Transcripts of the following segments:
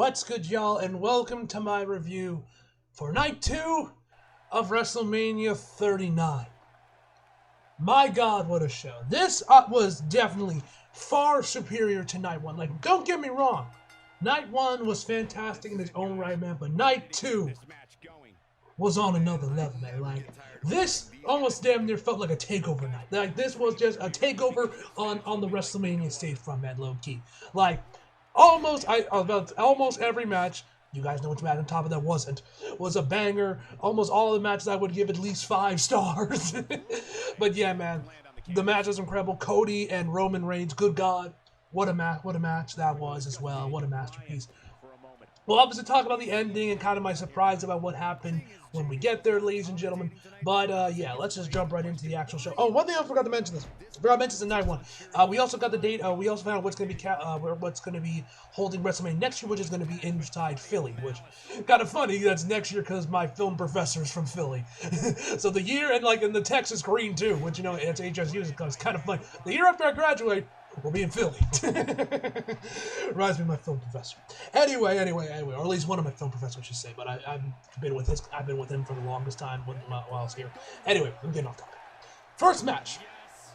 What's good, y'all, and welcome to my review for Night 2 of WrestleMania 39. My God, what a show. This was definitely far superior to Night 1. Like, don't get me wrong. Night 1 was fantastic in its own right, man, but Night 2 was on another level, man. Like, this almost damn near felt like a takeover night. Like, this was just a takeover on the WrestleMania stage from, man, low-key. Like, almost every match, you guys know which match on top of that was a banger. Almost all the matches I would give at least 5 stars. But yeah, man, the match was incredible. Cody and Roman Reigns, good God, what a match that was as well. What a masterpiece. We'll obviously talk about the ending and kind of my surprise about what happened when we get there, ladies and gentlemen. But yeah, let's just jump right into the actual show. Oh, one thing I forgot to mention this. I forgot to mention this in Night 1. We also got the date. We also found out what's going to be holding WrestleMania next year, which is going to be inside Philly. Which kind of funny. That's next year because my film professor is from Philly. So the year and like in the Texas green too, which it's HSU. It's kind of funny. The year after I graduate, we'll be in Philly. Reminds me of my film professor. Anyway, or at least one of my film professors, I should say. But I've been with him for the longest time while I was here. Anyway, I'm getting off topic. First match,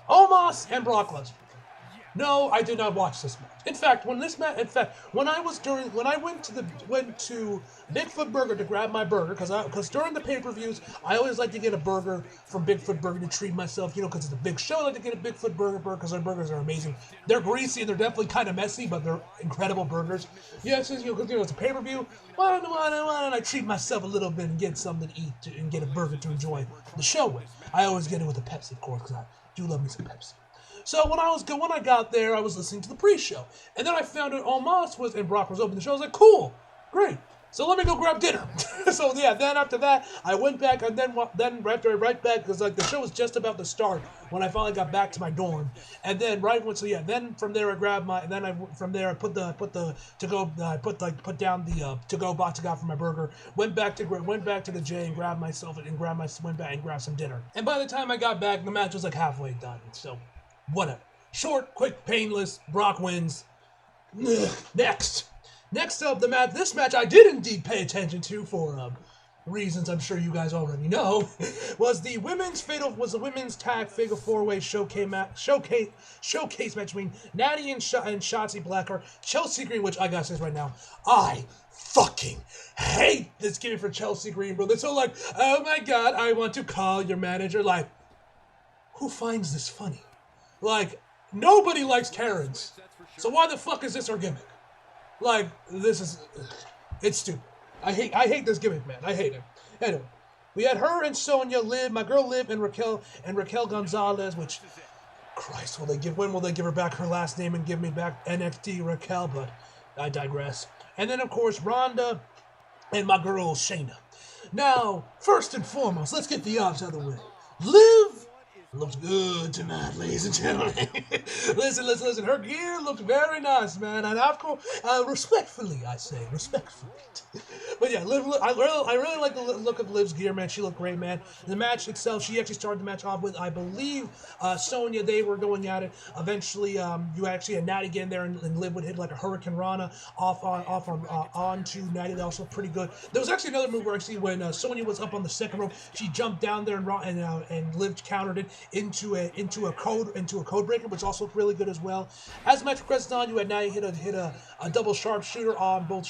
Omos and Brock Lesnar. No, I did not watch this match. In fact, when I went to Bigfoot Burger to grab my burger, because during the pay-per-views, I always like to get a burger from Bigfoot Burger to treat myself, because it's a big show. I like to get a Bigfoot Burger because their burgers are amazing. They're greasy and they're definitely kind of messy, but they're incredible burgers. Yeah, because it's a pay-per-view. Why don't I treat myself a little bit and get something to eat and get a burger to enjoy the show with? I always get it with a Pepsi, of course, because I do love me some Pepsi. So when I got there, I was listening to the pre-show, and then I found out Omos and Brock was opening the show. I was like, cool, great. So let me go grab dinner. So yeah, then after that, I went back, and then right back because like the show was just about to start when I finally got back to my dorm, and then then from there I grabbed my, and then I put down the to-go box I got for my burger. Went back to the J and went back and grabbed some dinner. And by the time I got back, the match was like halfway done. So. Whatever. Short, quick, painless. Brock wins. Next up, this match I did indeed pay attention to for reasons I'm sure you guys already know, was the women's tag figure 4-way showcase match between Natty and Shotzi Blackheart, Chelsea Green, which I gotta say right now, I fucking hate this gimmick for Chelsea Green, bro. They're so like, oh my God, I want to call your manager. Like, who finds this funny? Like, nobody likes Karens. So why the fuck is this her gimmick? Like, it's stupid. I hate this gimmick, man. I hate it. Anyway, we had her and Sonya, Liv, my girl Liv, and Raquel Gonzalez, which, Christ, when will they give her back her last name and give me back NXT Raquel? But I digress. And then, of course, Ronda and my girl Shayna. Now, first and foremost, let's get the odds out of the way. Liv looks good tonight, ladies and gentlemen. Listen. Her gear looks very nice, man. And of course, respectfully, I say, respectfully. But yeah, Liv, I really like the look of Liv's gear, man. She looked great, man. The match itself, she actually started the match off with, I believe, Sonya. They were going at it. Eventually, you actually had Natty get in there, and Liv would hit like a Hurricane Rana onto Natty. That was also pretty good. There was actually another move where actually when Sonya was up on the second rope, she jumped down there and Liv countered it into a code breaker, which also looked really good as well. As the match progressed on, you had Natty hit a double sharpshooter on both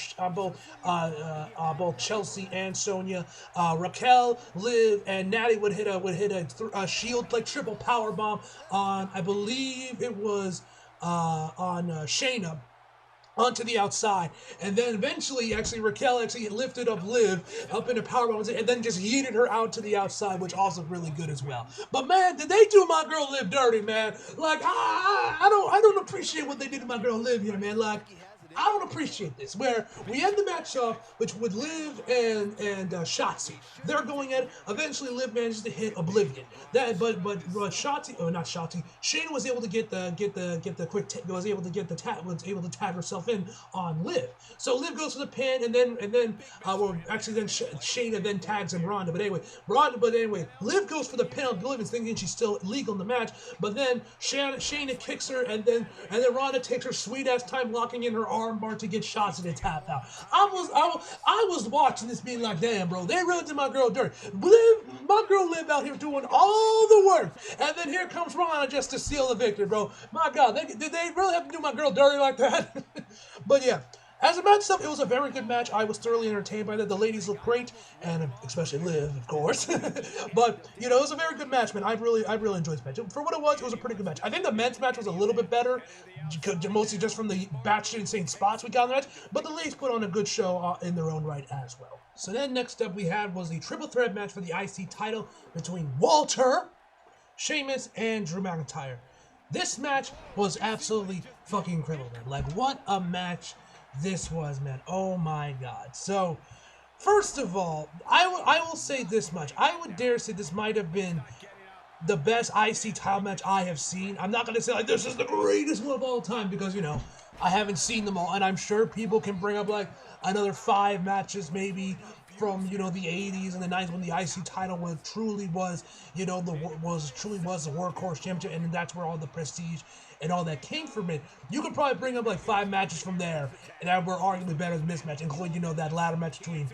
Chelsea and Sonya. Raquel, Liv, and Natty would hit a shield like triple power bomb on, I believe it was on Shayna, onto the outside, and then eventually, Raquel lifted up Liv up in a powerbomb, and then just yeeted her out to the outside, which also really good as well. But man, did they do my girl Liv dirty, man? Like, I don't appreciate what they did to my girl Liv here, man. Like, I don't appreciate this. Where we end the match off, which with Liv and Shotzi, they're going at it. Eventually, Liv manages to hit Oblivion. But Shotzi, or not Shotzi, Shayna was able to was able to tag herself in on Liv. So Liv goes for the pin, and then Shayna then tags in Ronda. But anyway, Liv goes for the pin on Oblivion, thinking she's still legal in the match. But then Shayna kicks her, and then Ronda takes her sweet ass time locking in her arm armbar to get shots and then tap out. I was watching this being like, damn, bro, they really did my girl dirty. My girl Liv out here doing all the work, and then here comes Ron just to seal the victory, bro. My God, did they really have to do my girl dirty like that? But yeah. As a match itself, it was a very good match. I was thoroughly entertained by that. The ladies looked great, and especially Liv, of course. But, you know, it was a very good match, man. I really enjoyed this match. For what it was a pretty good match. I think the men's match was a little bit better, mostly just from the batshit insane spots we got in the match. But the ladies put on a good show in their own right as well. So then next up we had was the triple threat match for the IC title between Walter, Sheamus, and Drew McIntyre. This match was absolutely fucking incredible, man. Like, what a match this was, man. Oh my God. So, first of all, I will say this much. I would dare say this might have been the best IC title match I have seen. I'm not going to say, like, this is the greatest one of all time because, you know, I haven't seen them all. And I'm sure people can bring up, like, another 5 matches maybe from, you know, the 80s and the 90s when the IC title truly was, you know, the workhorse championship, and that's where all the prestige and all that came from it. You could probably bring up like 5 matches from there, and that were arguably better than this match, including, you know, that ladder match between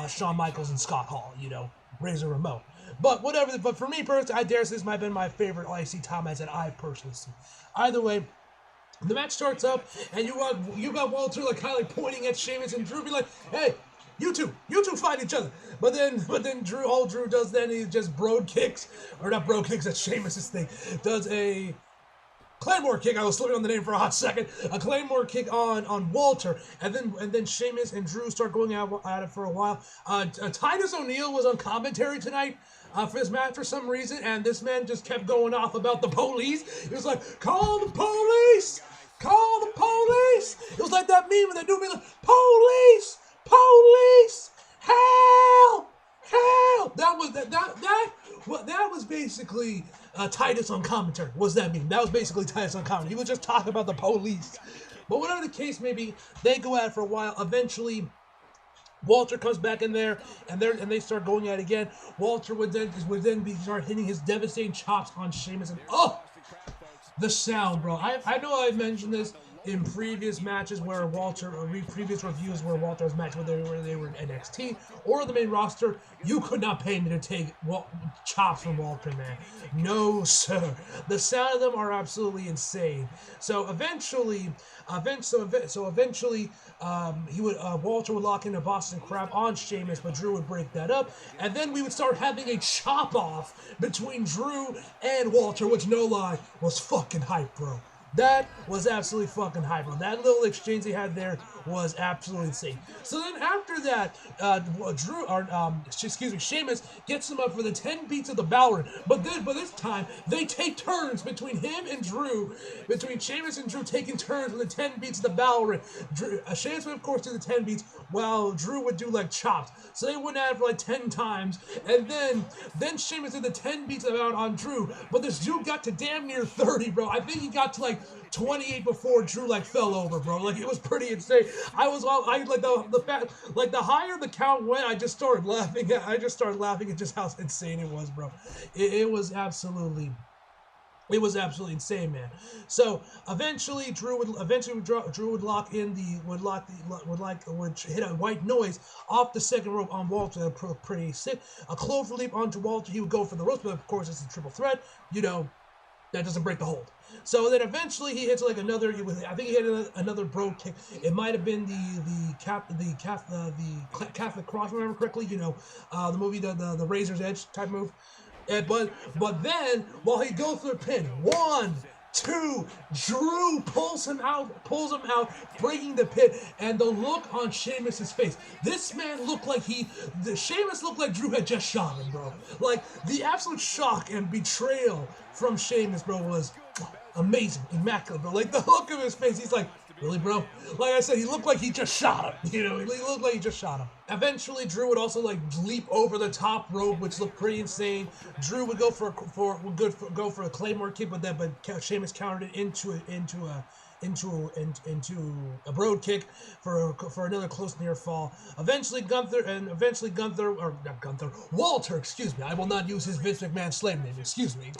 Shawn Michaels and Scott Hall, you know, Razor Ramon. But whatever. But for me personally, I dare say this might have been my favorite IC title match that I've personally seen. Either way, the match starts up, and you got Walter like kind of like pointing at Sheamus and Drew, be like, hey, you two fight each other. But then Drew does then, he just broad kicks, or not broad kicks, that's Sheamus' thing, does a Claymore kick. I was slipping on the name for a hot second. A Claymore kick on Walter, and then Sheamus and Drew start going at it for a while. Titus O'Neil was on commentary tonight for this match for some reason, and this man just kept going off about the police. He was like, call the police! Call the police! It was like that meme when they do me like, police! Police! Help! Help! That was basically Titus on commentary. What's that mean? That was basically Titus on commentary. He was just talking about the police. But whatever the case may be, they go at it for a while. Eventually, Walter comes back in there, and they start going at it again. Walter would then start hitting his devastating chops on Sheamus, and the sound, bro. I know I've mentioned this in previous matches where previous reviews where Walter's match where they were in NXT or the main roster, you could not pay me to take chops from Walter, man. No, sir. The sound of them are absolutely insane. So eventually, Walter would lock in a Boston Crab on Sheamus, but Drew would break that up, and then we would start having a chop off between Drew and Walter, which, no lie, was fucking hype, bro. That was absolutely fucking hype, bro. That little exchange they had there was absolutely insane. So then after that, Sheamus gets him up for the 10 beats of the Balor. But this time, they take turns between him and Drew. Between Sheamus and Drew taking turns with the 10 beats of the Balor. Sheamus would, of course, do the 10 beats, while Drew would do, like, chops. So they went at it for, like, 10 times. And then Sheamus did the 10 beats on Drew. But this dude got to damn near 30, bro. I think he got to, like, 28 before Drew, like, fell over, bro. Like, it was pretty insane. The higher the count went, I just started laughing at just how insane it was, bro. It was absolutely insane, man. So eventually, Drew would hit a white noise off the second rope on Walter. Pretty sick. A clover leap onto Walter. He would go for the ropes, but of course it's a triple threat. You know, that doesn't break the hold. So then eventually he hits like another. I think he hit another brogue kick. It might have been the Catholic Cross, if I remember correctly. You know, the movie, the Razor's Edge type move. But then while he goes for the pin, 1, 2, Drew pulls him out, breaking the pin, and the look on Sheamus' face. This man looked like Sheamus looked like Drew had just shot him, bro. Like, the absolute shock and betrayal from Sheamus, bro, was amazing, immaculate, bro. Like, the look of his face, he's like, really, bro? Like I said, he looked like he just shot him. You know, he looked like he just shot him. Eventually, Drew would also like leap over the top rope, which looked pretty insane. Drew would go for a Claymore kick, but Sheamus countered it into a broad kick for another close near fall. Walter, excuse me, I will not use his Vince McMahon slave name, excuse me.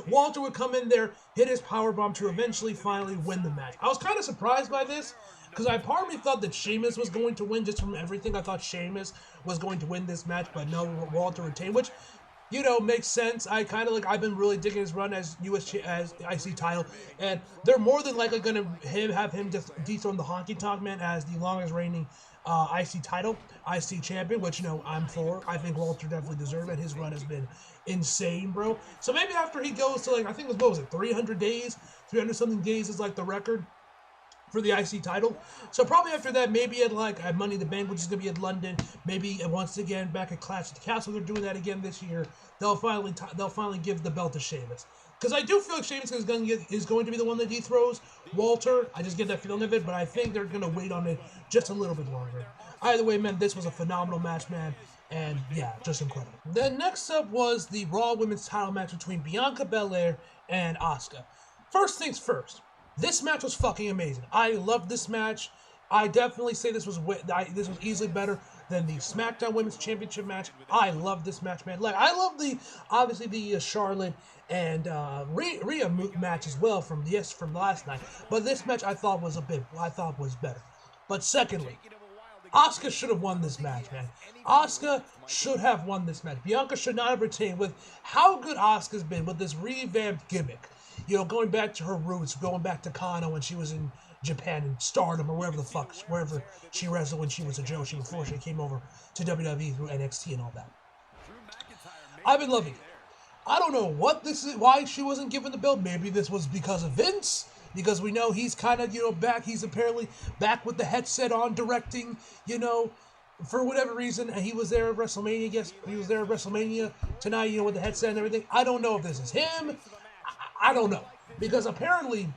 Walter would come in there, hit his powerbomb to finally win the match. I was kind of surprised by this, Because part of me thought that Sheamus was going to win just from everything. I thought Sheamus was going to win this match, but no, Walter retained, which, you know, makes sense. I've been really digging his run as as IC title, and they're more than likely going to have him dethrone the Honky Tonk Man as the longest reigning IC title, IC champion, which, you know, I'm for. I think Walter definitely deserved it. His run has been insane, bro. So maybe after he goes to, like, I think it was, what was it, 300 days? 300 something days is like the record for the IC title. So probably after that, maybe at Money in the Bank, which is going to be at London, maybe once again back at Clash at the Castle, they're doing that again this year. They'll finally give the belt to Sheamus. Because I do feel like Sheamus is going to be the one that dethrones Walter. I just get that feeling of it, but I think they're going to wait on it just a little bit longer. Either way, man, this was a phenomenal match, man. And yeah, just incredible. Then next up was the Raw Women's title match between Bianca Belair and Asuka. First things first, this match was fucking amazing. I loved this match. I definitely say this was easily better than the SmackDown Women's Championship match. I love this match, man. Like, I love the Charlotte and Rhea match as well from last night. But this match I thought was better. But secondly, Asuka should have won this match, man. Asuka should have won this match. Bianca should not have retained. With how good Asuka's been with this revamped gimmick, you know, going back to her roots, going back to Kano when she was in Japan and Stardom or wherever she wrestled when she was a Joshi before she came over to WWE through NXT and all that. I've been loving it. I don't know why she wasn't given the belt. Maybe this was because of Vince, because we know he's kind of, you know, back. He's apparently back with the headset on, directing, you know, for whatever reason, and he was there at WrestleMania. Yes, he was there at WrestleMania tonight, you know, with the headset and everything. I don't know if this is him. I don't know, because apparently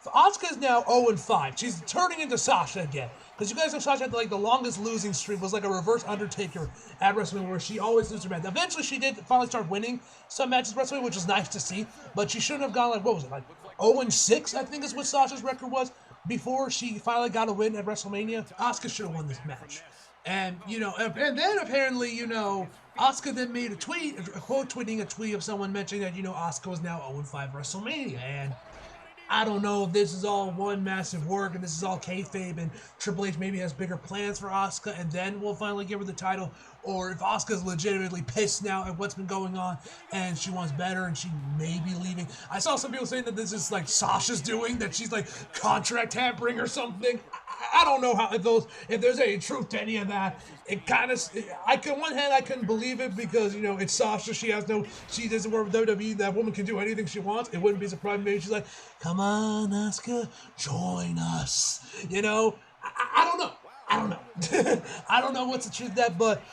Asuka is now 0-5. She's turning into Sasha again. Because you guys know Sasha had like the longest losing streak, was like a reverse Undertaker at WrestleMania, where she always loses her match. Eventually she did finally start winning some matches at WrestleMania, which was nice to see. But she shouldn't have gone like, what was it, like 0-6, I think is what Sasha's record was before she finally got a win at WrestleMania. Asuka should have won this match. And, you know, and then apparently, you know, Asuka then made a tweeting a tweet of someone mentioning that, you know, Asuka was now 0-5 WrestleMania. And I don't know if this is all one massive work and this is all kayfabe and Triple H maybe has bigger plans for Asuka and then we'll finally give her the title, or if Asuka's legitimately pissed now at what's been going on and she wants better and she may be leaving. I saw some people saying that this is like Sasha's doing, that she's like contract tampering or something. I don't know how if there's any truth to any of that. It kind of, on one hand I couldn't believe it because, you know, it's Sasha. She doesn't work with WWE. That woman can do anything she wants. It wouldn't be surprising. Maybe she's like, come on, Asuka, join us. You know, I don't know. I don't know what's the truth of that, but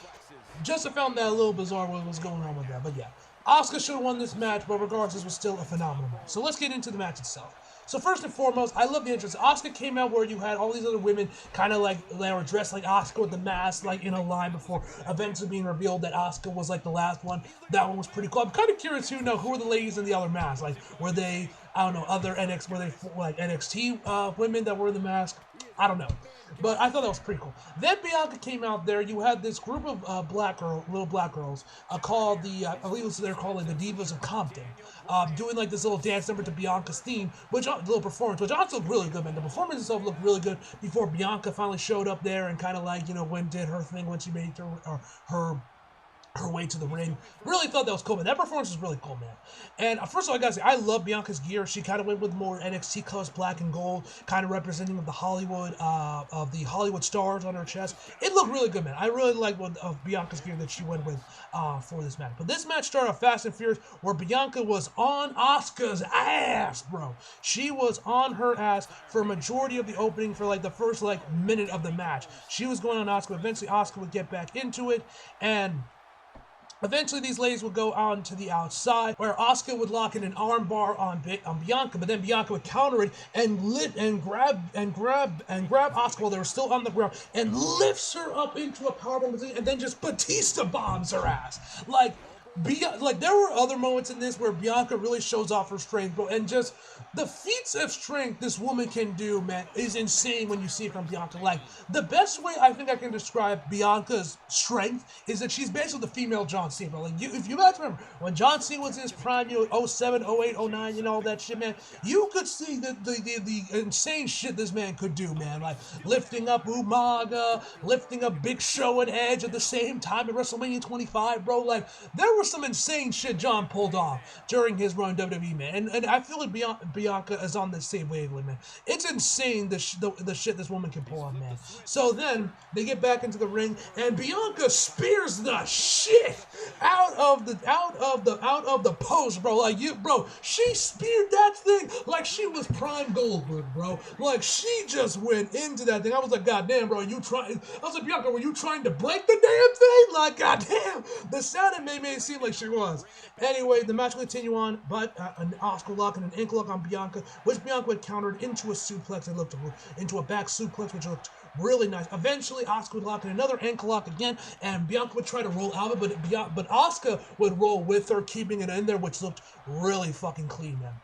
just found that a little bizarre what was going on with that. But yeah, Asuka should have won this match, but regardless, this was still a phenomenal match. So let's get into the match itself. So first and foremost, I love the entrance. Asuka came out where you had all these other women kind of like, they were dressed like Asuka with the mask, like in a line before eventually being revealed that Asuka was like the last one. That one was pretty cool. I'm kind of curious who were the ladies in the other masks. Like, were they, I don't know, were they like NXT women that were in the mask? I don't know. But I thought that was pretty cool. Then Bianca came out there. You had this group of little black girls called I believe they're called like the Divas of Compton, doing like this little dance number to Bianca's theme, little performance, which also looked really good, man. The performance itself looked really good before Bianca finally showed up there and kind of like, you know, did her thing when she made her way to the ring. Really thought that was cool, man. That performance was really cool, man. And first of all, I gotta say, I love Bianca's gear. She kind of went with more NXT colors, black and gold, kind of representing of the Hollywood stars on her chest. It looked really good, man. I really like Bianca's gear that she went with for this match. But this match started off fast and furious, where Bianca was on Asuka's ass, bro. She was on her ass for a majority of the opening, for like the first like minute of the match. She was going on Asuka. Eventually, Asuka would get back into it, and eventually, these ladies would go on to the outside, where Asuka would lock in an armbar on Bianca, but then Bianca would counter it and grab Asuka while they were still on the ground and lifts her up into a powerbomb and then just Batista bombs her ass. Like, Like, there were other moments in this where Bianca really shows off her strength, bro, and just the feats of strength this woman can do, man, is insane when you see it from Bianca. Like, the best way I think I can describe Bianca's strength is that she's basically the female John Cena, bro. Like, if you guys remember, when John Cena was in his prime, 07, 08, 09, all that shit, man, you could see the insane shit this man could do, man. Like, lifting up Umaga, lifting up Big Show and Edge at the same time at WrestleMania 25, bro. Like, there was some insane shit John pulled off during his run in WWE, man. And I feel like Bianca is on the same wavelength, man. It's insane the shit this woman can pull off, man. So then they get back into the ring, and Bianca spears the shit out of the post, bro. Like, she speared that thing like she was Prime Goldberg, bro. Like, she just went into that thing. I was like, God damn, bro, I was like, Bianca, were you trying to break the damn thing? Like, God damn. The sound it made it seem like she was. Anyway, the match will continue on, but an Oscar lock and an ankle lock on Bianca, which Bianca had countered into a suplex and looked into a back suplex, which looked really nice. Eventually, Oscar would lock in another ankle lock again, and Bianca would try to roll out of it, but Oscar would roll with her, keeping it in there, which looked really fucking clean, man.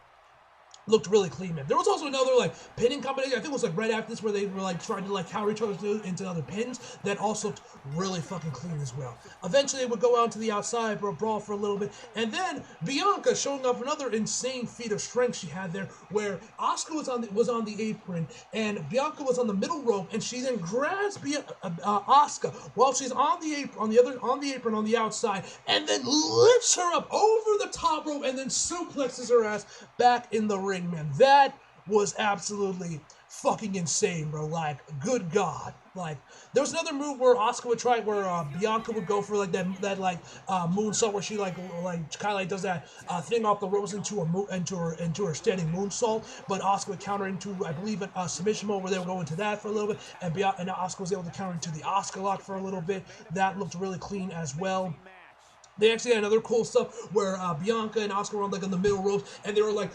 Looked really clean, man. There was also another, like, pinning combination. I think it was, like, right after this where they were, like, trying to, like, counter each other into other pins. That also looked really fucking clean as well. Eventually, they would go out to the outside for a brawl for a little bit. And then Bianca showing off another insane feat of strength she had there, where Asuka was on the apron, and Bianca was on the middle rope, and she then grabs Asuka while she's on the apron on the outside, and then lifts her up over the top rope, and then suplexes her ass back in the ring. Man, that was absolutely fucking insane, bro. Like, good God. Like, there was another move where Asuka would try, where Bianca would go for like that moonsault, where she kind of does that thing off the ropes into her standing moonsault. But Asuka would counter into, I believe, a submission mode where they would go into that for a little bit, and Asuka was able to counter into the Asuka lock for a little bit. That looked really clean as well. They actually had another cool stuff where Bianca and Asuka were on, like, on the middle ropes, and they were like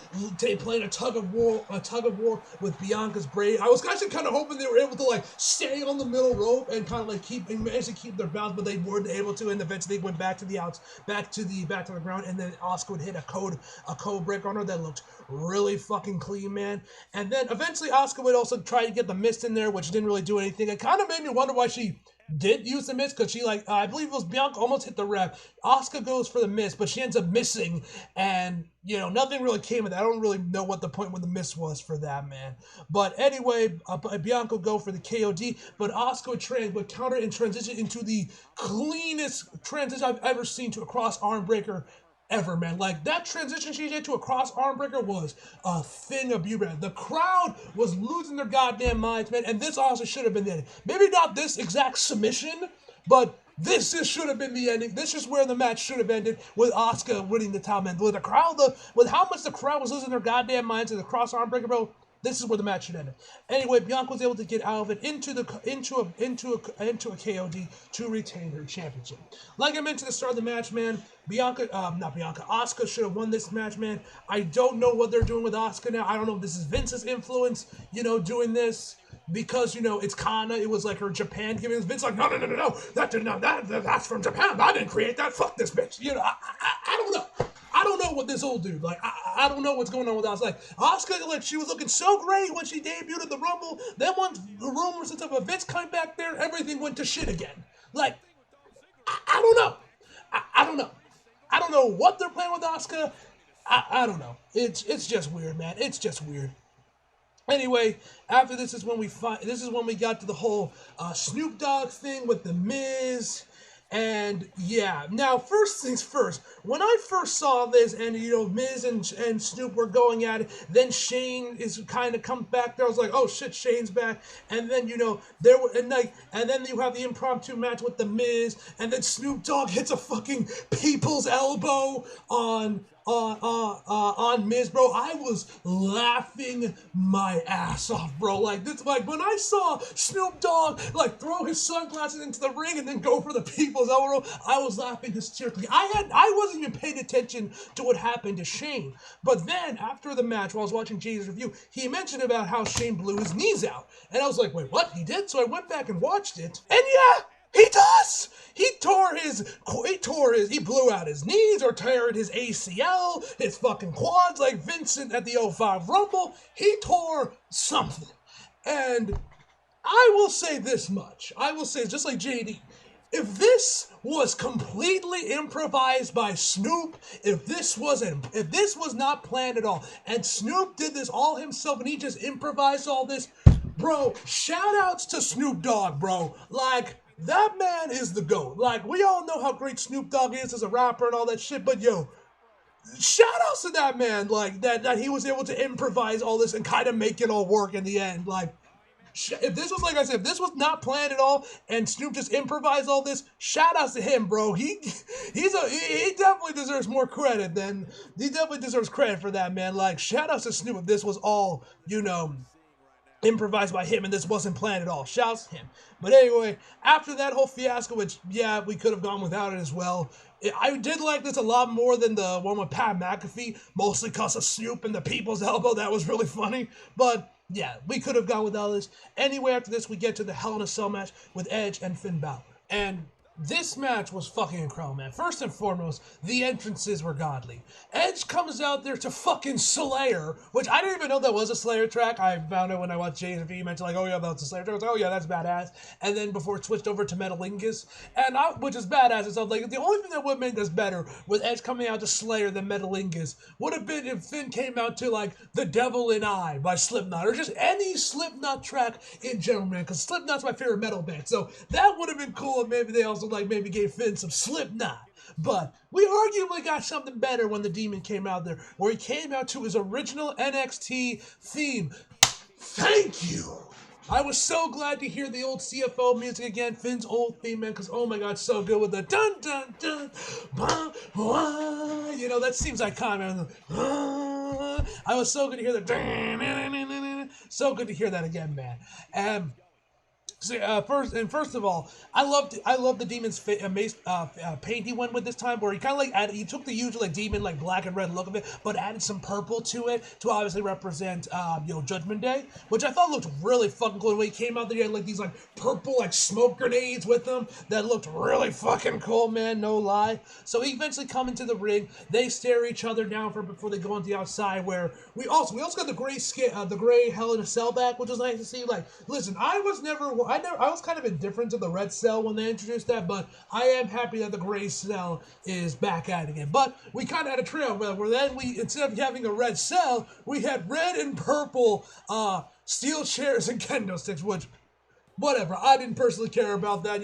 playing a tug of war with Bianca's braid. I was actually kind of hoping they were able to, like, stay on the middle rope and kind of like manage to keep their balance, but they weren't able to, and eventually they went back to the ground, and then Asuka would hit a code break on her that looked really fucking clean, man. And then eventually Asuka would also try to get the mist in there, which didn't really do anything. It kind of made me wonder why she did use the miss, because she, like, I believe it was Bianca almost hit the ref. Asuka goes for the miss, but she ends up missing, and, nothing really came of that. I don't really know what the point with the miss was for that, man. But anyway, Bianca would go for the KOD, but Asuka would counter and transition into the cleanest transition I've ever seen to a cross arm breaker ever, man. Like, that transition she did to a cross arm breaker was a thing of beauty, man. The crowd was losing their goddamn minds, man, and this also should have been the ending. Maybe not this exact submission, but this just should have been the ending. This is where the match should have ended, with Asuka winning the title, man. With how much the crowd was losing their goddamn minds to the cross arm breaker, bro. This is where the match should end. Anyway, Bianca was able to get out of it into a KOD to retain her championship. Like I mentioned at the start of the match, man, Asuka should have won this match, man. I don't know what they're doing with Asuka now. I don't know if this is Vince's influence, doing this. Because, it was like her Japan giving this. Vince like, no, that's from Japan. I didn't create that. Fuck this bitch. I don't know. I don't know what this old dude, like, I don't know what's going on with Asuka. Like, Asuka, like, she was looking so great when she debuted at the Rumble. Then once the rumors and stuff of Vince coming back there, everything went to shit again. Like, I don't know. I don't know. I don't know what they're playing with Asuka. I don't know. It's just weird, man. It's just weird. Anyway, after this is when we got to the whole Snoop Dogg thing with The Miz. And yeah, now first things first, when I first saw this and, Miz and Snoop were going at it, then Shane comes back there. I was like, oh shit, Shane's back. And then, and then you have the impromptu match with The Miz, and then Snoop Dogg hits a fucking people's elbow on Miz, bro. I was laughing my ass off, bro. Like, when I saw Snoop Dogg, like, throw his sunglasses into the ring and then go for the people's elbow, I was laughing hysterically. I wasn't even paying attention to what happened to Shane. But then, after the match, while I was watching Jay's review, he mentioned about how Shane blew his knees out. And I was like, wait, what? He did? So I went back and watched it. And yeah! He does. He blew out his knees or teared his ACL, his fucking quads like Vincent at the '05 Rumble. He tore something. And I will say this much. I will say, just like JD, if this was completely improvised by Snoop, if this was not planned at all, and Snoop did this all himself and he just improvised all this, bro, shout outs to Snoop Dogg, bro. Like, that man is the GOAT. Like, we all know how great Snoop Dogg is as a rapper and all that shit, but yo, shout outs to that man, like, that he was able to improvise all this and kind of make it all work in the end. Like, if this was, like I said, if this was not planned at all and Snoop just improvised all this, shout outs to him, bro. He definitely deserves more credit he definitely deserves credit for that, man. Like, shout outs to Snoop if this was all, improvised by him and this wasn't planned at all. Shouts to him. But anyway, after that whole fiasco, which, yeah, we could have gone without it as well, I did like this a lot more than the one with Pat McAfee, mostly because of Snoop and the People's Elbow. That was really funny. But yeah, we could have gone without this. Anyway, after this, we get to the Hell in a Cell match with Edge and Finn Balor. And this match was fucking incredible, man. First and foremost, the entrances were godly. Edge comes out there to fucking Slayer, which I didn't even know that was a Slayer track. I found out when I watched James V mentioned, like, oh yeah, that's a Slayer track. I was like, oh yeah, that's badass. And then before it switched over to Metalingus, which is badass and stuff. Like, the only thing that would have made this better with Edge coming out to Slayer than Metalingus would have been if Finn came out to, like, The Devil in I by Slipknot, or just any Slipknot track in general, man, because Slipknot's my favorite metal band. So that would have been cool if maybe they also maybe gave Finn some Slipknot. But we arguably got something better when the Demon came out there, where he came out to his original NXT theme. Thank you. I was so glad to hear the old CFO music again, Finn's old theme, man, because oh my god, so good with the dun dun dun, bah, bah, that seems iconic. I was so good to hear the so good to hear that again, man. And first of all, I love the Demon's paint he went with this time, where he kind of like he took the usual like Demon like black and red look of it, but added some purple to it to obviously represent Judgment Day, which I thought looked really fucking cool. When he came out there, he had like these like purple like smoke grenades with him that looked really fucking cool, man. No lie. So he eventually come into the ring. They stare each other down before they go on the outside. Where we also got the gray Hell in a Cell back, which was nice to see. Like, listen, I was kind of indifferent to the red cell when they introduced that, but I am happy that the gray cell is back at it again. But we kind of had a trio where then instead of having a red cell, we had red and purple steel chairs and kendo sticks, which whatever. I didn't personally care about that.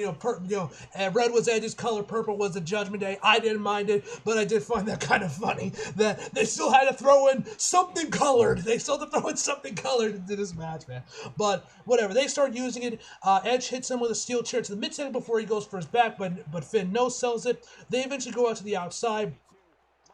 Red was Edge's color, purple was the Judgment Day. I didn't mind it, but I did find that kind of funny that they still had to throw in something colored. Into this match, man. But whatever. They start using it. Edge hits him with a steel chair to the midsection before he goes for his back, but Finn no-sells it. They eventually go out to the outside.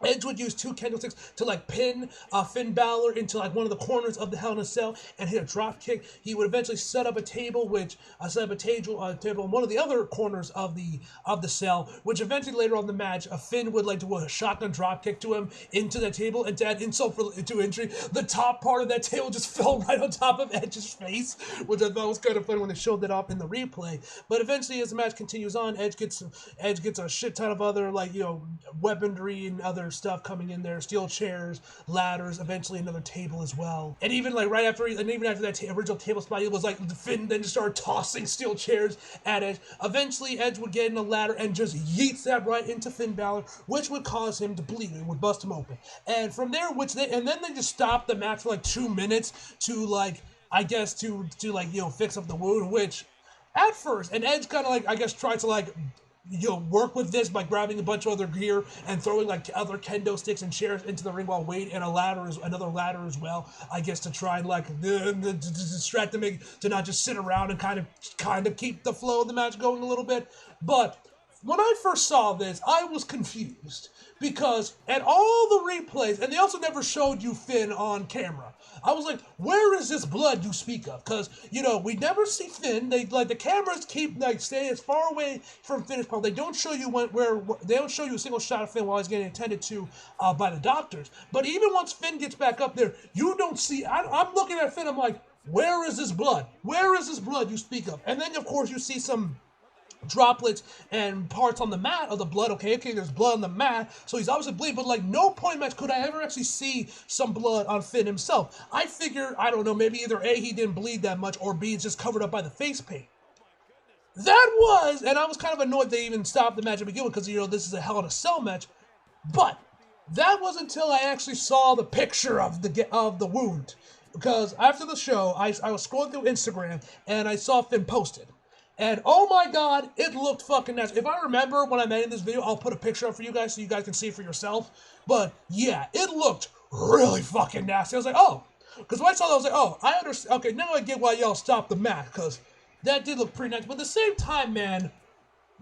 Edge would use two candlesticks to like pin Finn Balor into like one of the corners of the Hell in a Cell and hit a drop kick. He would eventually set up a table, on one of the other corners of the cell, which eventually later on in the match, Finn would like do a shotgun drop kick to him into the table, and to add insult to injury, the top part of that table just fell right on top of Edge's face, which I thought was kind of funny when they showed that off in the replay. But eventually, as the match continues on, Edge gets a shit ton of other weaponry and other stuff coming in there, steel chairs, ladders, eventually another table as well. And even after that original table spot, it was like Finn then just started tossing steel chairs at Edge. Eventually, Edge would get in a ladder and just yeets that right into Finn Balor, which would cause him to bleed. It would bust him open. And from there, then they just stopped the match for like 2 minutes to fix up the wound, which at first, and Edge kind of tried to work with this by grabbing a bunch of other gear and throwing like other kendo sticks and chairs into the ring while waiting, and another ladder as well, I guess, to try and distract them to not just sit around and kind of keep the flow of the match going a little bit. But when I first saw this, I was confused because at all the replays, and they also never showed you Finn on camera. I was like, where is this blood you speak of? Because, we never see Finn. The cameras stay as far away from Finn as possible. They don't show you they don't show you a single shot of Finn while he's getting attended to by the doctors. But even once Finn gets back up there, you don't see, I'm looking at Finn, I'm like, where is this blood? Where is this blood you speak of? And then, of course, you see some droplets and parts on the mat of the blood. Okay, there's blood on the mat, so he's obviously bleeding, but like no point in match could I ever actually see some blood on Finn himself. I figure, I don't know, maybe either A, he didn't bleed that much, or B, it's just covered up by the face paint. That was, and I was kind of annoyed they even stopped the match to begin with, because, you know, this is a Hell in a Cell match, but that was until I actually saw the picture of the wound, because after the show, I was scrolling through Instagram, and I saw Finn posted. And oh my god, it looked fucking nasty. If I remember when I made this video, I'll put a picture up for you guys so you guys can see it for yourself. But yeah, it looked really fucking nasty. I was like, oh. Because when I saw that, I was like, oh, I understand. Okay, now I get why y'all stopped the match. Because that did look pretty nice. But at the same time, man,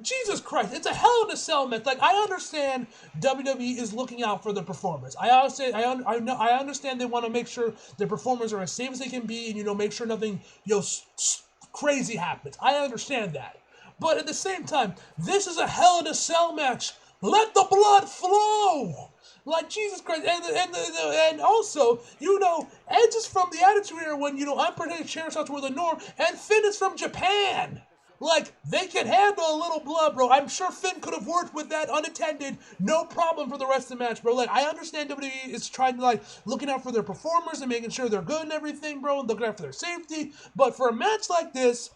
Jesus Christ, it's a Hell in a Cell match. Like, I understand WWE is looking out for their performers. I understand they want to make sure their performers are as safe as they can be and, you know, make sure nothing, you know, crazy happens. I understand that. But at the same time, this is a Hell in a Cell match. Let the blood flow! Like, Jesus Christ. And also, you know, Edge is from the Attitude Era when, you know, unprotected chair shots were the norm, and Finn is from Japan. Like, they can handle a little blood, bro. I'm sure Finn could have worked with that unattended, no problem for the rest of the match, bro. Like, I understand WWE is trying to, like, looking out for their performers and making sure they're good and everything, bro, and looking out for their safety. But for a match like this,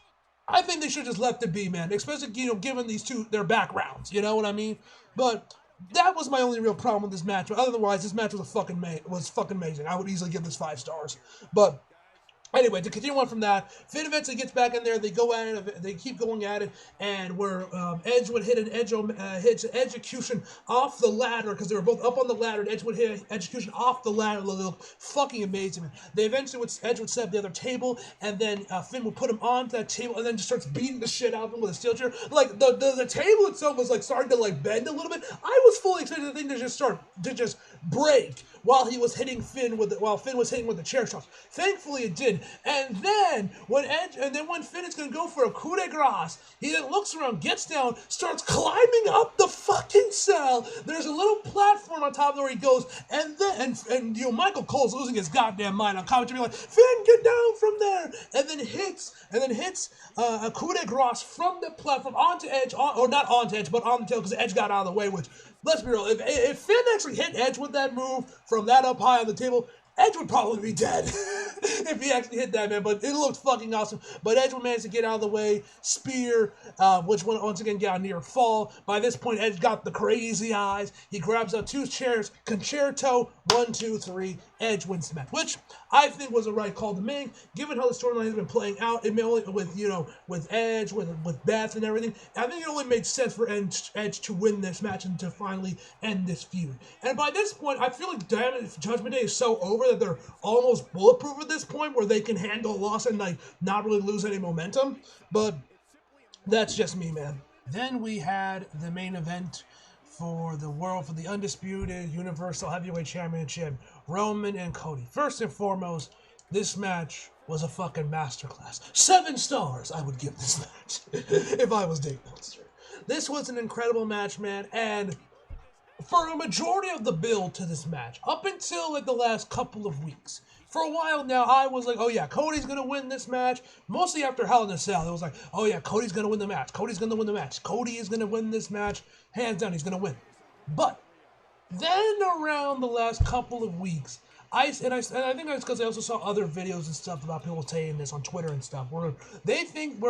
I think they should just let it be, man. Especially, you know, given these two, their backgrounds. You know what I mean? But that was my only real problem with this match. But otherwise, this match was fucking amazing. I would easily give this 5 stars. But anyway, to continue on from that, Finn eventually gets back in there. They go at it. They keep going at it, and where Edge would hit an execution off the ladder, because they were both up on the ladder, and Edge would hit execution off the ladder. It looked fucking amazing. They eventually Edge would set up the other table, and then Finn would put him onto that table, and then just starts beating the shit out of him with a steel chair. Like the table itself was like starting to like bend a little bit. I was fully expecting the thing to just break while Finn was hitting with the chair shots. Thankfully, it did. And then when Finn is gonna go for a coup de grace, he then looks around, gets down, starts climbing up the fucking cell. There's a little platform on top where he goes, and you know, Michael Cole's losing his goddamn mind on commentary, like, Finn, get down from there, and then hits a coup de grace from the platform onto Edge, or not onto Edge, but on the tail, because Edge got out of the way. Which, let's be real, if Finn actually hit Edge with that move from that up high on the table, Edge would probably be dead if he actually hit that, man. But it looked fucking awesome. But Edge would manage to get out of the way. Spear, which once again got a near fall. By this point, Edge got the crazy eyes. He grabs out 2 chairs. Concerto. 1, 2, 3. Edge wins the match, which I think was a right call to make, given how the storyline has been playing out. It may only with Edge, with Beth and everything. I think it only made sense for Edge to win this match and to finally end this feud. And by this point, I feel like Judgment Day is so over that they're almost bulletproof at this point, where they can handle a loss and like not really lose any momentum. But that's just me, man. Then we had the main event for the undisputed Universal Heavyweight Championship, Roman and Cody. First and foremost, this match was a fucking masterclass. 7 stars I would give this match if I was Dave Meltzer. This was an incredible match, man, and for a majority of the build to this match, up until like the last couple of weeks, for a while now, I was like, oh yeah, Cody's going to win this match. Mostly after Hell in a Cell, it was like, oh yeah, Cody's going to win the match. Cody's going to win the match. Cody is going to win this match. Hands down, he's going to win. But then around the last couple of weeks, I think it's because I also saw other videos and stuff about people saying this on Twitter and stuff, where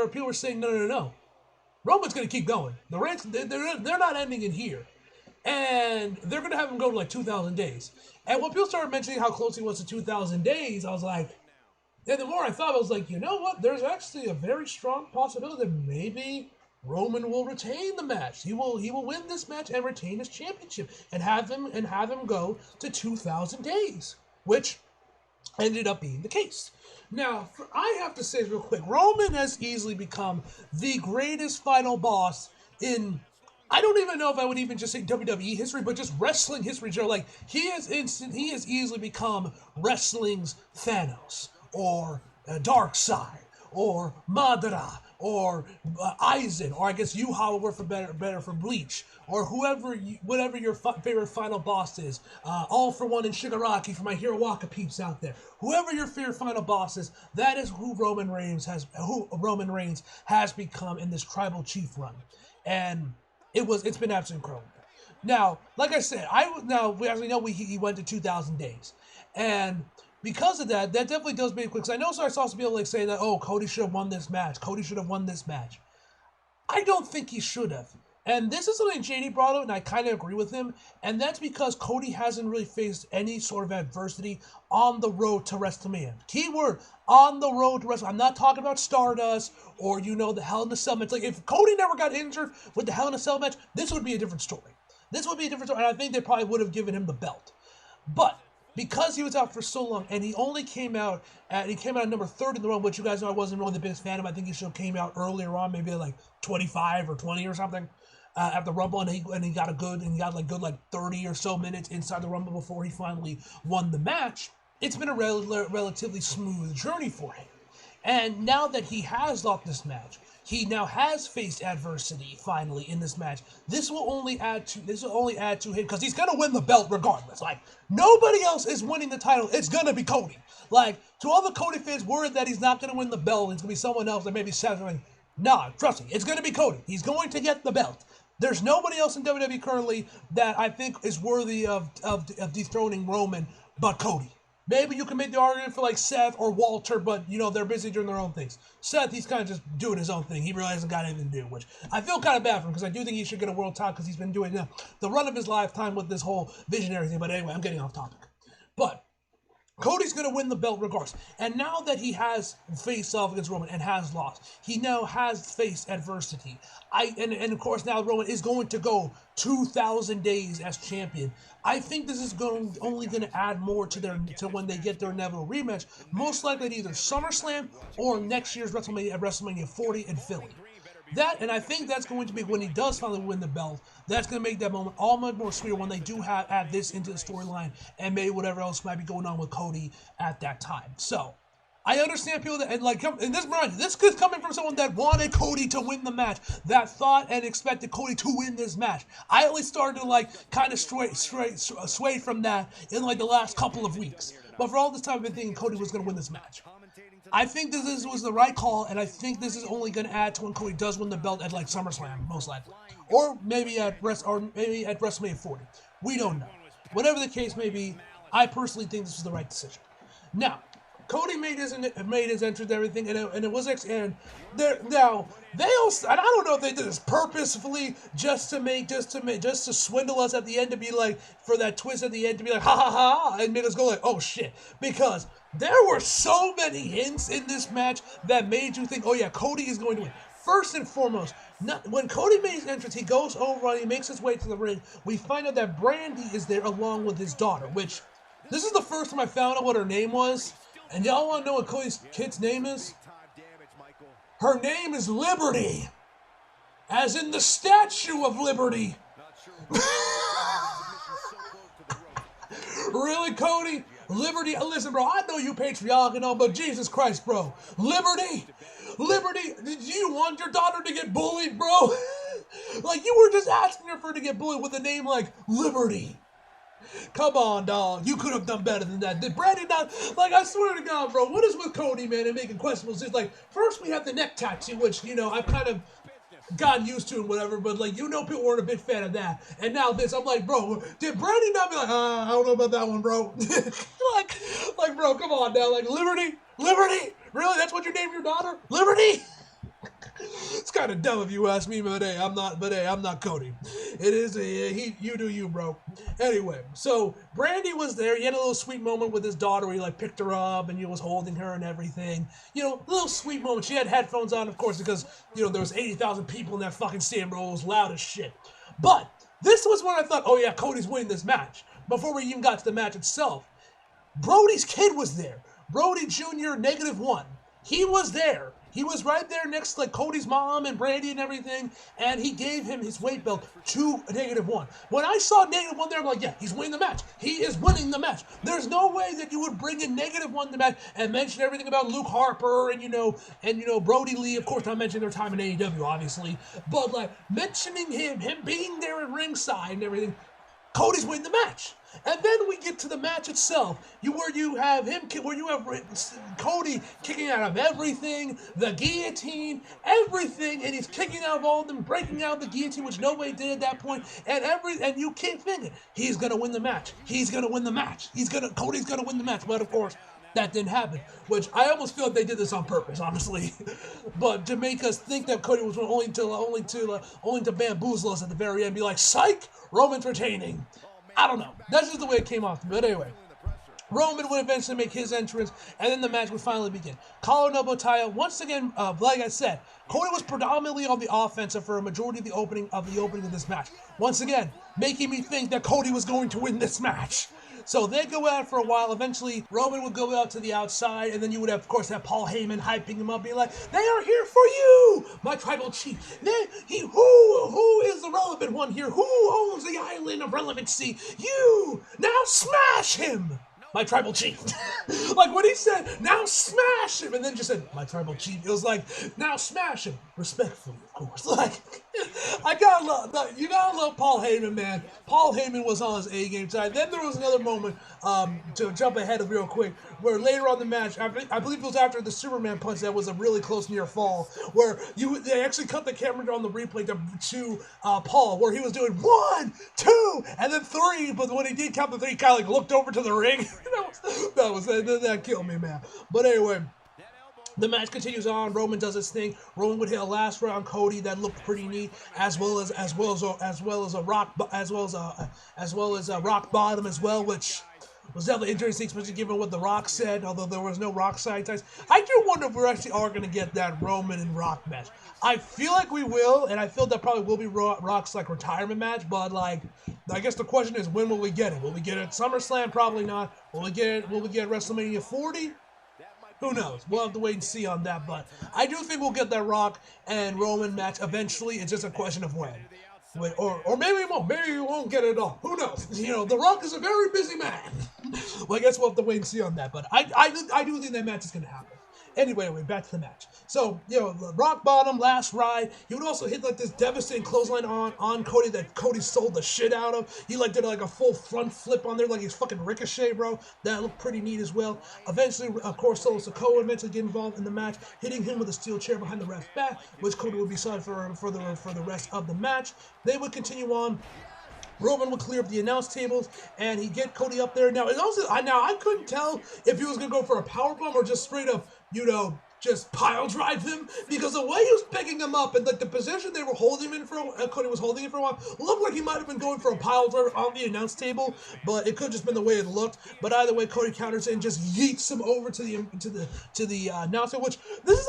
people were saying, no. Roman's going to keep going. The reigns, they're not ending in here. And they're going to have him go to like 2,000 days. And when people started mentioning how close he was to 2,000 days, I was like, and the more I thought, I was like, you know what? There's actually a very strong possibility that maybe Roman will retain the match. He will win this match and retain his championship and have him go to 2,000 days, which ended up being the case. Now, I have to say real quick, Roman has easily become the greatest final boss in, I don't even know if I would even just say WWE history, but just wrestling history. Like, he has easily become wrestling's Thanos, or Darkseid, or Madara, or Aizen, or I guess Yuha will work for better for Bleach, or whatever your favorite final boss is. All for One in Shigaraki for my Hirawaka peeps out there. Whoever your favorite final boss is, that is who Roman Reigns has become in this Tribal Chief run, and it's been absolutely incredible. Now, like I said, as we know, he went to 2,000 days, and because of that, that definitely does make it quick. Because I know I saw some people say that, oh, Cody should have won this match. Cody should have won this match. I don't think he should have. And this is something JD brought up, and I kind of agree with him. And that's because Cody hasn't really faced any sort of adversity on the road to WrestleMania. Keyword, on the road to WrestleMania. I'm not talking about Stardust or, the Hell in a Cell match. Like, if Cody never got injured with the Hell in a Cell match, this would be a different story. And I think they probably would have given him the belt. But because he was out for so long, and he only came out at number 30 in the run, which you guys know I wasn't really the biggest fan of. I think he should have came out earlier on, maybe like 25 or 20 or something at the Rumble, and he got good 30 or so minutes inside the Rumble before he finally won the match. It's been a relatively smooth journey for him. And now that he has lost this match, he now has faced adversity finally in this match. This will only add to him because he's gonna win the belt regardless. Like, nobody else is winning the title. It's gonna be Cody. Like, to all the Cody fans worried that he's not gonna win the belt, it's gonna be someone else that maybe says something. Nah, trust me, it's gonna be Cody. He's going to get the belt. There's nobody else in WWE currently that I think is worthy of dethroning Roman but Cody. Maybe you can make the argument for like Seth or Walter, but they're busy doing their own things. Seth, he's kind of just doing his own thing. He really hasn't got anything to do, which I feel kind of bad for him because I do think he should get a world title because he's been doing the run of his lifetime with this whole visionary thing. But anyway, I'm getting off topic. But Cody's going to win the belt regardless. And now that he has faced off against Roman and has lost, he now has faced adversity. And of course now Roman is going to go 2,000 days as champion. I think this is only going to add more to when they get their inevitable rematch, most likely at either SummerSlam or next year's WrestleMania 40 in Philly. And I think that's going to be when he does finally win the belt. That's going to make that moment all much more sweeter when they do add this into the storyline and maybe whatever else might be going on with Cody at that time. So I understand people that this is coming from someone that wanted Cody to win the match, that thought and expected Cody to win this match. I only started to kind of sway from that in the last couple of weeks. But for all this time, I've been thinking Cody was going to win this match. I think this was the right call, and I think this is only going to add to when Cody does win the belt at SummerSlam, most likely, or maybe at WrestleMania 40. We don't know. Whatever the case may be, I personally think this was the right decision. Now, Cody made his entrance and everything, and it was and they also, and I don't know if they did this purposefully just to swindle us at the end, to be for that twist at the end to be ha ha ha and make us go oh shit, because there were so many hints in this match that made you think, oh yeah, Cody is going to win. First and foremost, when Cody made his entrance, he goes over and he makes his way to the ring. We find out that Brandy is there along with his daughter, which this is the first time I found out what her name was. And y'all want to know what Cody's kid's name is? Her name is Liberty. As in the Statue of Liberty. Really, Cody? Liberty? Listen, bro, I know you patriotic and all, but Jesus Christ, bro. Liberty? Did you want your daughter to get bullied, bro? You were just asking her to get bullied with a name like Liberty. Come on, dog. You could have done better than that. Did Brandy not? I swear to God, bro, what is with Cody, man, and making questionable decisions? First we have the neck tattoo, which, I've kind of gotten used to and whatever, but, people weren't a big fan of that. And now this, I'm bro, did Brandy not be I don't know about that one, bro. Bro, come on now. Liberty? Really? That's what you named your daughter? Liberty? It's kind of dumb if you ask me, but hey, I'm not Cody. It is you do you, bro. Anyway, so Brandy was there. He had a little sweet moment with his daughter where he picked her up and he was holding her and everything. Little sweet moment. She had headphones on, of course, because there was 80,000 people in that fucking stadium, bro. It was loud as shit. But this was when I thought, oh yeah, Cody's winning this match. Before we even got to the match itself, Brody's kid was there. Brody Jr. -1. He was there. He was right there next to like Cody's mom and Brandy and everything, and he gave him his weight belt to -1. When I saw -1 there, I'm like, yeah, he's winning the match. He is winning the match. There's no way that you would bring in -1 the match and mention everything about Luke Harper and Brody Lee. Of course, not mentioning their time in AEW, obviously, but like mentioning him being there at ringside and everything. Cody's winning the match. And then we get to the match itself, where you have Cody kicking out of everything, the guillotine, everything, and he's kicking out of all of them, breaking out of the guillotine, which nobody did at that point, and you keep thinking, he's gonna win the match. He's gonna win the match. Cody's gonna win the match. But of course, that didn't happen, which I almost feel like they did this on purpose, honestly. But to make us think that Cody was only to bamboozle us at the very end, be like, psych, Roman's retaining. I don't know. That's just the way it came off. But anyway, Roman would eventually make his entrance, and then the match would finally begin. Collar and elbow tie. Once again, like I said, Cody was predominantly on the offensive for a majority of the opening of this match. Once again, making me think that Cody was going to win this match. So they go out for a while. Eventually, Roman would go out to the outside, and then you would, of course, have Paul Heyman hyping him up, being like, "They are here for you, my tribal chief. Who is the relevant one here? Who owns the island of relevancy? You! Now smash him, my tribal chief." Like when he said, "Now smash him," and then just said, "my tribal chief," it was like, "Now smash him," respectfully, of course. Like, you gotta love Paul Heyman, man. Paul Heyman was on his A-game side. Then there was another moment, to jump ahead of real quick, where later on the match, I believe it was after the Superman punch that was a really close near fall, where they actually cut the camera on the replay to Paul, where he was doing 1, 2, and then 3, but when he did count the 3, he kind of like looked over to the ring. that killed me, man. But anyway, the match continues on. Roman does his thing. Roman would hit a last round on Cody that looked pretty neat, as well as a rock bottom as well, which was definitely interesting, especially given what The Rock said. Although there was no Rock side ties, I do wonder if we actually are going to get that Roman and Rock match. I feel like we will, and I feel that probably will be Rock's like retirement match. But like, I guess the question is, when will we get it? Will we get it at SummerSlam? Probably not. Will we get it at WrestleMania 40? Who knows? We'll have to wait and see on that, but I do think we'll get that Rock and Roman match eventually. It's just a question of when. Or maybe we won't. Maybe we won't get it at all. Who knows? The Rock is a very busy man. Well, I guess we'll have to wait and see on that, but I do think that match is going to happen. Anyway, back to the match. So, the rock bottom, last ride. He would also hit like this devastating clothesline on Cody that Cody sold the shit out of. He like did like a full front flip on there like he's fucking Ricochet, bro. That looked pretty neat as well. Eventually, of course, Solo Sikoa eventually get involved in the match, hitting him with a steel chair behind the ref's back, which Cody would be sorry for the rest of the match. They would continue on. Roman would clear up the announce tables, and he'd get Cody up there. Now, I couldn't tell if he was going to go for a powerbomb or just straight up, just pile drive him, because the way he was picking him up and like the position they were holding him in for, Cody was holding him for a while, looked like he might have been going for a pile driver on the announce table, but it could have just been the way it looked. But either way, Cody counters it and just yeets him over to the announce table,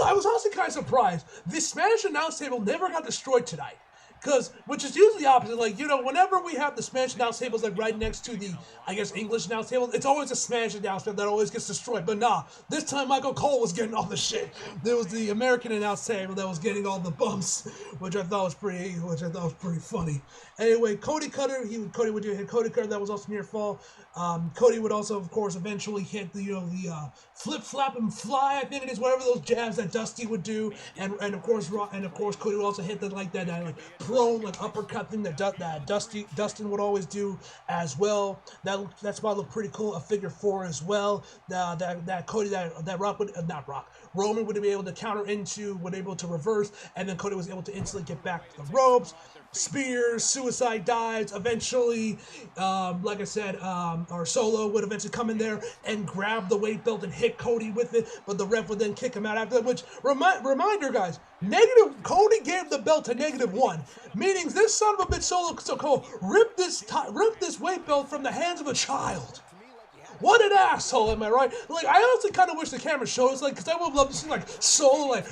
I was honestly kind of surprised. The Spanish announce table never got destroyed tonight. Which is usually the opposite. Like, whenever we have the Spanish announce tables like right next to the, I guess, English announce table, it's always a Spanish announce table that always gets destroyed. But nah, this time Michael Cole was getting all the shit. There was the American announce table that was getting all the bumps, which I thought was pretty funny. Anyway, Cody Cutter, Cody would do a hit Cody Cutter that was also near fall. Cody would also, of course, eventually hit the flip flap and fly. I think it is whatever those jabs that Dusty would do, and of course Cody would also hit that prone uppercut thing that Dustin would always do as well. That spot looked pretty cool. A figure 4 as well. Roman would be able to counter into, would be able to reverse, and then Cody was able to instantly get back to the ropes. Spears, suicide dives, eventually, like I said, our Solo would eventually come in there and grab the weight belt and hit Cody with it, but the ref would then kick him out after that, which, reminder guys, Cody gave the belt to -1, meaning this son of a bitch Solo Sikoa ripped this weight belt from the hands of a child. What an asshole, am I right? Like, I honestly kind of wish the camera showed us, like, because I would love to see, like, Solo,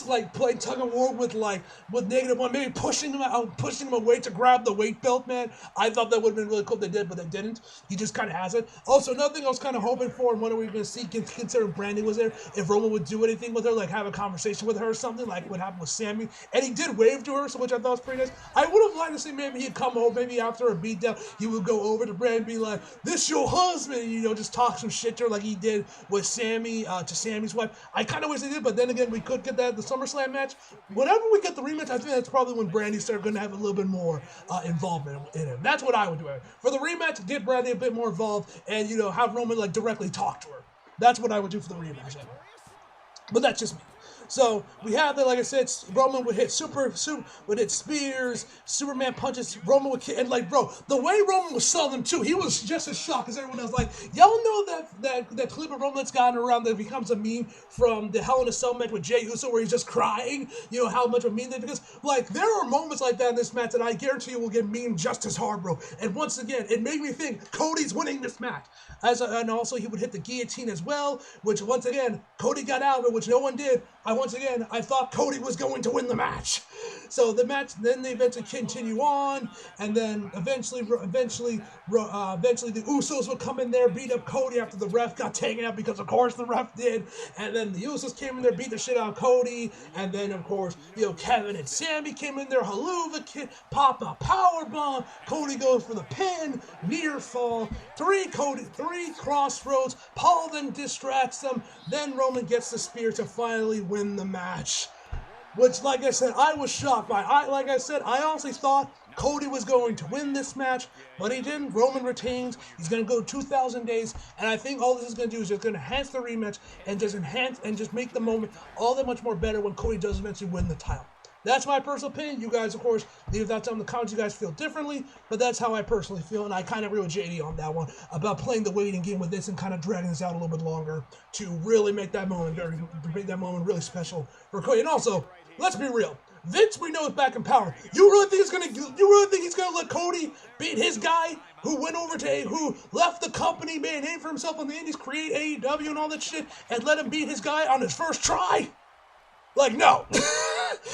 like, playing tug of war with -1, maybe pushing him away to grab the weight belt, man. I thought that would have been really cool if they did, but they didn't. He just kind of has it. Also, another thing I was kind of hoping for, and when are we going to see, considering Brandy was there, if Roman would do anything with her, like, have a conversation with her or something, like what happened with Sammy. And he did wave to her, so which I thought was pretty nice. I would have liked to see maybe he'd come home, maybe after a beatdown, he would go over to Brandy and be like, "This your husband," you know, just talk some shit to her like he did with Sammy, to Sammy's wife. I kind of wish they did, but then again, we could get that at the SummerSlam match. Whenever we get the rematch, I think that's probably when Brandy started going to have a little bit more involvement in it. That's what I would do. For the rematch, get Brandy a bit more involved and, you know, have Roman, like, directly talk to her. That's what I would do for the rematch. But that's just me. So we have that, like I said, Roman would hit would hit Spears, Superman punches, Roman would kick, and like, bro, the way Roman was selling them too, he was just as shocked as everyone else. Like, y'all know that clip of Roman that's gotten around that becomes a meme from the Hell in a Cell match with Jey Uso where he's just crying, you know, how much of a meme they, because like there are moments like that in this match that I guarantee you will get memed just as hard, bro. And once again, it made me think Cody's winning this match. And also he would hit the guillotine as well, which once again, Cody got out of it, which no one did. I thought Cody was going to win the match. So the match, then they eventually continue on, and then eventually the Usos would come in there, beat up Cody after the ref got taken out, because of course the ref did, and then the Usos came in there, beat the shit out of Cody, and then of course, you know, Kevin and Sammy came in there, Haluva Kid, pop a powerbomb, Cody goes for the pin, near fall, three crossroads, Paul then distracts them, then Roman gets the spear to finally win the match. Which, like I said, I was shocked by. Like I said, I honestly thought Cody was going to win this match, but he didn't. Roman retains. He's going to go 2,000 days, and I think all this is going to do is just going to enhance the rematch and just make the moment all that much more better when Cody does eventually win the title. That's my personal opinion. You guys, of course, leave that down in the comments. You guys feel differently, but that's how I personally feel, and I kind of agree with JD on that one about playing the waiting game with this and kind of dragging this out a little bit longer to really make that moment really special for Cody. And also, let's be real. Vince, we know, is back in power. You really think he's gonna let Cody beat his guy who went over to who left the company, made a name for himself on the Indies, create AEW and all that shit, and let him beat his guy on his first try? Like, no.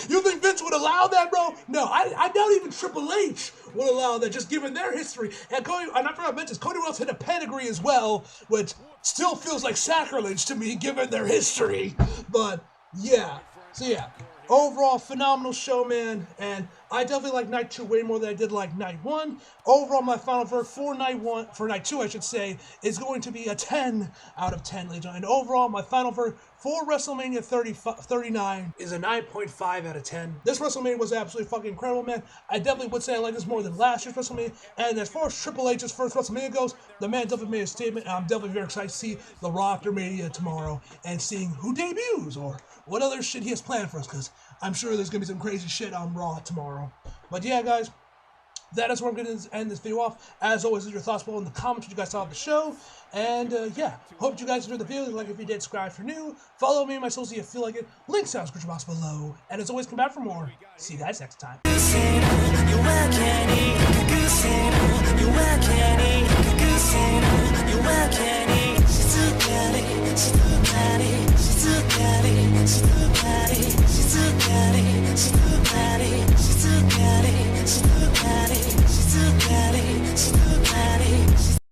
You think Vince would allow that, bro? No, I doubt even Triple H would allow that, just given their history. And Cody, and I forgot to mention, Cody Rhodes hit a pedigree as well, which still feels like sacrilege to me, given their history. But yeah, so yeah. Overall, phenomenal show, man, and I definitely like Night 2 way more than I did like Night 1. Overall, my final verdict for Night 2, I should say, is going to be a 10 out of 10, ladies and gentlemen. And overall, my final verdict for WrestleMania 39 is a 9.5 out of 10. This WrestleMania was absolutely fucking incredible, man. I definitely would say I like this more than last year's WrestleMania. And as far as Triple H's first WrestleMania goes, the man definitely made a statement, and I'm definitely very excited to see The Rock or Mania tomorrow and seeing who debuts or what other shit he has planned for us, because I'm sure there's going to be some crazy shit on Raw tomorrow. But yeah, guys, that is where I'm going to end this video off. As always, leave your thoughts below in the comments what you guys saw of the show. And yeah, hope you guys enjoyed the video. Like if you did, subscribe if you're new. Follow me on my socials if you feel like it. Links down in the description box below. And as always, come back for more. See you guys next time. She's too bad.